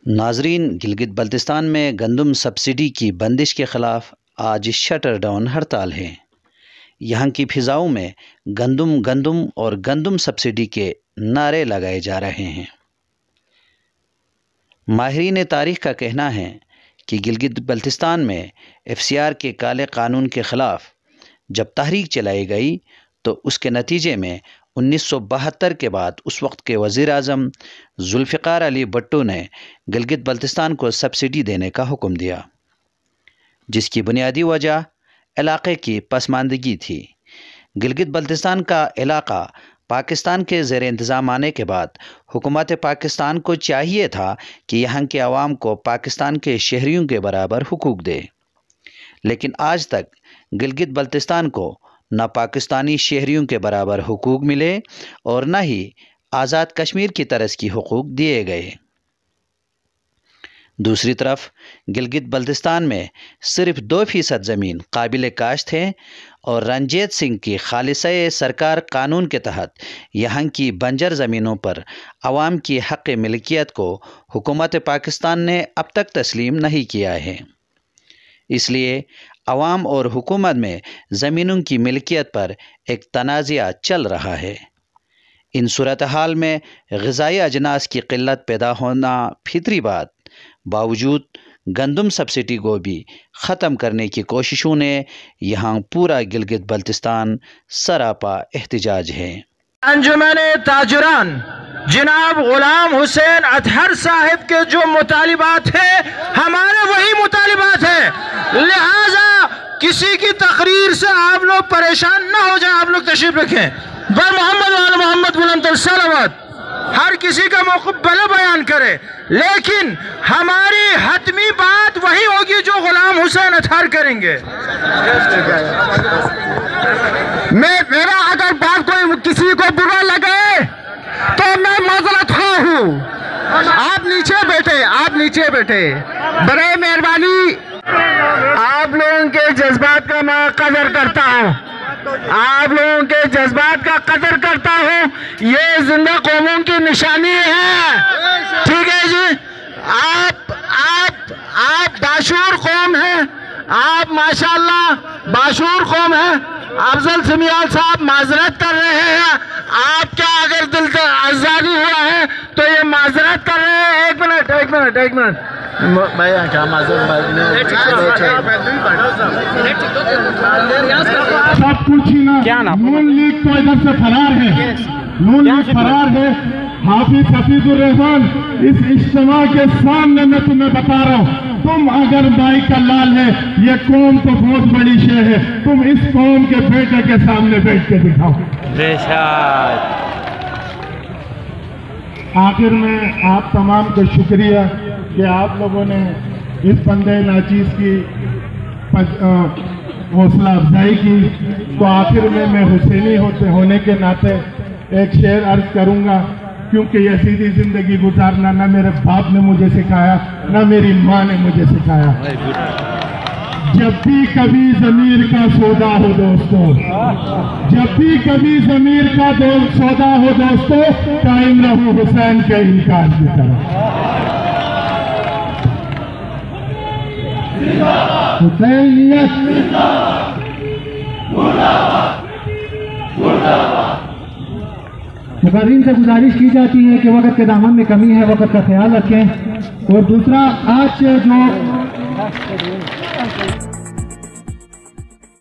ناظرین، گلگت بلتستان میں گندم سبسڈی کی بندش کے خلاف آج شٹر ڈاؤن ہڑتال ہے۔ یہاں کی فضاؤں میں گندم اور گندم سبسڈی کے نعرے لگائے جا رہے ہیں۔ ماہرین تاریخ کا کہنا ہے کہ گلگت بلتستان میں FCR کے کالے قانون کے خلاف جب تحریک چلائی گئی تو اس کے نتیجے میں 1972 کے بعد اس وقت کے وزیر اعظم ذوالفقار علی بھٹو نے گلگت بلتستان کو سبسڈی دینے کا حکم دیا، جس کی بنیادی وجہ علاقے کی پسماندگی تھی۔ گلگت بلتستان کا علاقہ پاکستان کے زیر انتظام آنے کے بعد حکومت پاکستان کو چاہیے تھا کہ یہاں کے عوام کو پاکستان کے شہریوں کے برابر حقوق دے، لیکن آج تک گلگت بلتستان کو نہ پاکستانی شہریوں کے برابر حقوق ملے اور نہ ہی آزاد کشمیر کی طرز کی حقوق دیے گئے۔ دوسری طرف گلگت بلتستان میں صرف 2% زمین قابل کاشت ہے اور رنجیت سنگھ کی خالصہ سرکار قانون کے تحت یہاں کی بنجر زمینوں پر عوام کی حق ملکیت کو حکومت پاکستان نے اب تک تسلیم نہیں کیا ہے۔ اس لیے عوام اور حکومت میں زمینوں کی ملکیت پر ایک تنازعہ چل رہا ہے۔ ان صورتحال میں غذائی اجناس کی قلت پیدا ہونا فطری بات، باوجود گندم سبسڈی کو بھی ختم کرنے کی کوششوں نے یہاں پورا گلگت بلتستان سراپا احتجاج ہے۔ انجمن تاجران جناب غلام حسین اطہر صاحب کے جو مطالبات ہیں ہمارے وہی مطالبات ہیں، لہذا کسی کی تقریر سے آپ لوگ پریشان نہ ہو جائیں، آپ لوگ تشریف رکھیں۔ بر محمد وعلی محمد بلند الصلوات، ہر کسی کا موقف بھلے بیان کرے، لیکن ہماری حتمی بات وہی ہوگی جو غلام حسین اطہر کریں گے۔ میرا اگر بات کوئی کسی کو برا لگے تو میں معذرت خواہ ہوں۔ آپ نیچے بیٹھے، برائے مہربانی آپ لوگوں کے جذبات کا میں قدر کرتا ہوں، یہ زندہ قوموں کی نشانی ہے، ٹھیک ہے جی۔ آپ باشعور قوم ہیں، آپ ماشاءاللہ باشعور قوم ہیں۔ افضل سمیال صاحب معذرت کر رہے ہیں، آپ کیا اگر دل آزاری ہوا ہے تو یہ معذرت کر رہے ہیں۔ ایک منٹ سب کچھ ہی نا، نون لیگ تو ادھر سے فرار ہے، نون لیگ فرار ہے۔ حافظ حفیظ الرحمان اس اجتماع کے سامنے میں تمہیں بتا رہا ہوں، تم اگر بائی کا لال ہے، یہ قوم تو بہت بڑی شے ہے، تم اس قوم کے بیٹے کے سامنے بیٹھ کے دکھاؤ۔ آخر میں آپ تمام کو شکریہ کہ آپ لوگوں نے اس بندے ناچیز کی حوصلہ افزائی کی۔ تو آخر میں حسینی ہونے کے ناطے ایک شعر عرض کروں گا، کیونکہ یہ سیدھی زندگی گزارنا نہ میرے باپ نے مجھے سکھایا نہ میری ماں نے مجھے سکھایا۔ جب بھی کبھی ضمیر کا سودا ہو دوستو، جب بھی کبھی ضمیر کا سودا ہو دوستو، قائم رہو حسین کے انکار کی طرح۔ حسینیت مقررین سے گزارش کی جاتی ہے کہ وقت کے دامن میں کمی ہے، وقت کا خیال رکھیں۔ اور دوسرا آج جو